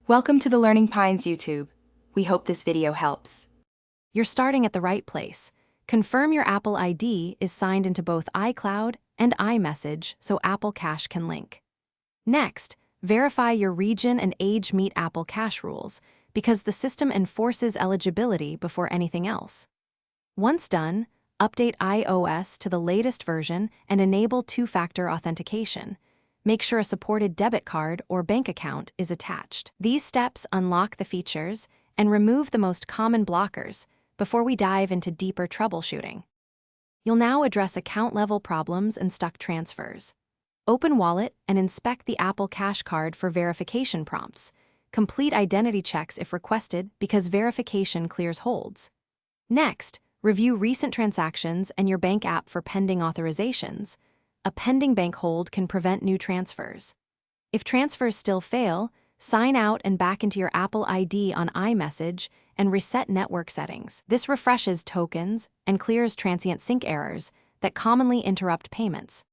Welcome to the Learning Pines YouTube. We hope this video helps. You're starting at the right place. Confirm your Apple ID is signed into both iCloud and iMessage so Apple Cash can link. Next, verify your region and age meet Apple Cash rules because the system enforces eligibility before anything else. Once done, update iOS to the latest version and enable two-factor authentication. Make sure a supported debit card or bank account is attached. These steps unlock the features and remove the most common blockers before we dive into deeper troubleshooting. You'll now address account-level problems and stuck transfers. Open Wallet and inspect the Apple Cash card for verification prompts. Complete identity checks if requested because verification clears holds. Next, review recent transactions and your bank app for pending authorizations. A pending bank hold can prevent new transfers. If transfers still fail, sign out and back into your Apple ID on iMessage and reset network settings. This refreshes tokens and clears transient sync errors that commonly interrupt payments.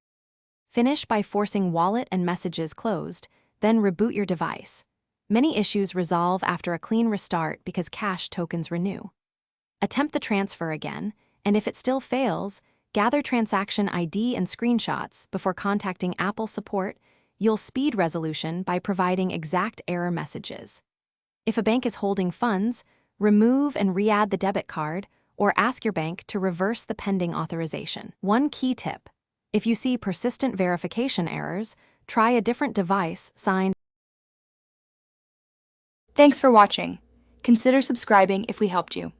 Finish by forcing wallet and messages closed, then reboot your device. Many issues resolve after a clean restart because cash tokens renew. Attempt the transfer again, and if it still fails, gather transaction ID and screenshots before contacting Apple support. You'll speed resolution by providing exact error messages. If a bank is holding funds, remove and re-add the debit card or ask your bank to reverse the pending authorization. One key tip: if you see persistent verification errors, try a different device signed. Thanks for watching. Consider subscribing if we helped you.